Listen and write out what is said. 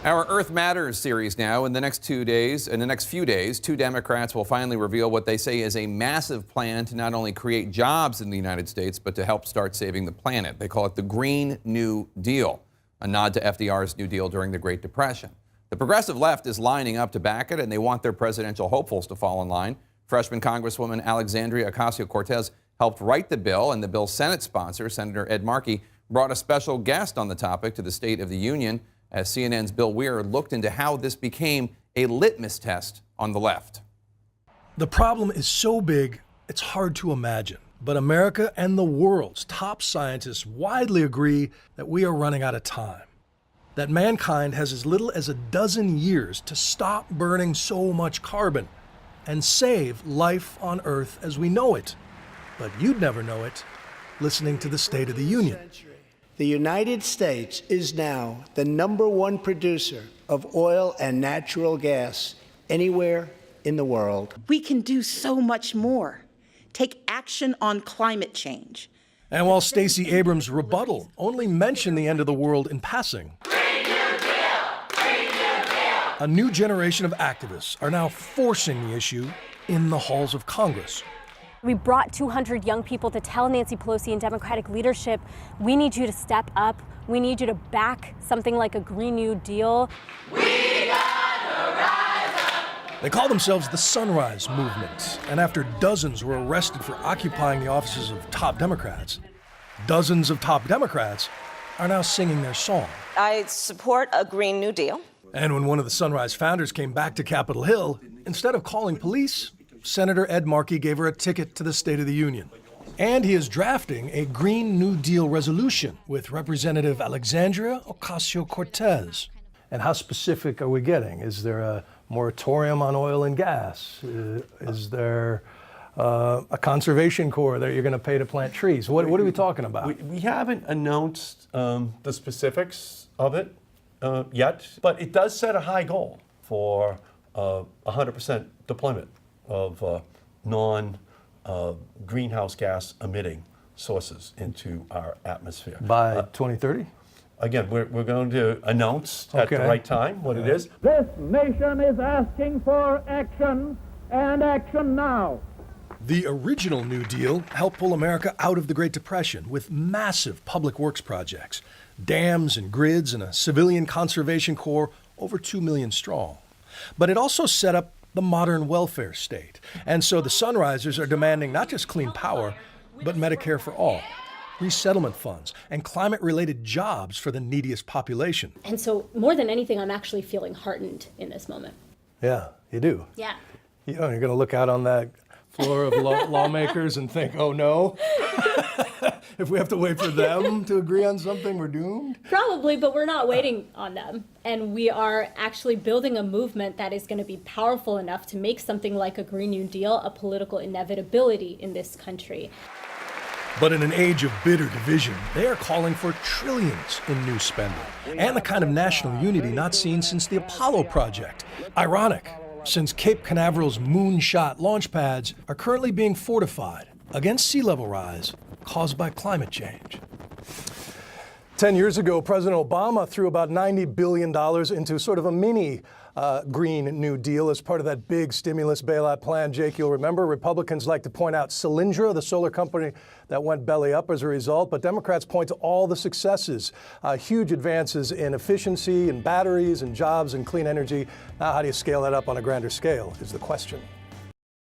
Our Earth Matters series now. In the next few days, two Democrats will finally reveal what they say is a massive plan to not only create jobs in the United States, but to help start saving the planet. They call it the Green New Deal, a nod to FDR's New Deal during the Great Depression. The progressive left is lining up to back it, and they want their presidential hopefuls to fall in line. Freshman Congresswoman Alexandria Ocasio-Cortez helped write the bill, and the bill's Senate sponsor, Senator Ed Markey, brought a special guest on the topic to the State of the Union as CNN's Bill Weir looked into how this became a litmus test on the left. The problem is so big, it's hard to imagine. But America and the world's top scientists widely agree that we are running out of time. That mankind has as little as a dozen years to stop burning so much carbon and save life on Earth as we know it. But you'd never know it listening to the State of the Union. The United States is now the #1 producer of oil and natural gas anywhere in the world. We can do so much more. Take action on climate change. And while Stacey Abrams' rebuttal only mentioned the end of the world in passing, a new generation of activists are now forcing the issue in the halls of Congress. We brought 200 young people to tell Nancy Pelosi and Democratic leadership, we need you to step up. We need you to back something like a Green New Deal. We gotta rise up. They call themselves the Sunrise Movement. And after dozens were arrested for occupying the offices of top Democrats, dozens of top Democrats are now singing their song. I support a Green New Deal. And when one of the Sunrise founders came back to Capitol Hill, instead of calling police, Senator Ed Markey gave her a ticket to the State of the Union. And he is drafting a Green New Deal resolution with Representative Alexandria Ocasio-Cortez. And how specific are we getting? Is there a moratorium on oil and gas? Is there a conservation corps that you're going to pay to plant trees? What are we talking about? We haven't announced the specifics of it yet, but it does set a high goal for 100% deployment of non-greenhouse gas emitting sources into our atmosphere. By 2030? Again, we're going to announce at the right time what it is. This nation is asking for action, and action now. The original New Deal helped pull America out of the Great Depression with massive public works projects, dams and grids, and a civilian conservation corps over 2 million strong. But it also set up the modern welfare state. And so the Sunrisers are demanding not just clean power, but Medicare for all, resettlement funds, and climate-related jobs for the neediest population. And so more than anything, I'm actually feeling heartened in this moment. Yeah, you do. Yeah. You know, you're going to look out on that floor of lawmakers and think, oh no, if we have to wait for them to agree on something, we're doomed? Probably, but we're not waiting on them. And we are actually building a movement that is going to be powerful enough to make something like a Green New Deal a political inevitability in this country. But in an age of bitter division, they are calling for trillions in new spending and the kind of national unity not seen since the Apollo project. Ironic, since Cape Canaveral's moonshot launch pads are currently being fortified against sea level rise caused by climate change. 10 years ago, President Obama threw about $90 billion into sort of a mini Green New Deal as part of that big stimulus bailout plan. Jake, you'll remember Republicans like to point out Solyndra, the solar company that went belly up as a result, but Democrats point to all the successes, huge advances in efficiency and batteries and jobs and clean energy. Now, how do you scale that up on a grander scale is the question.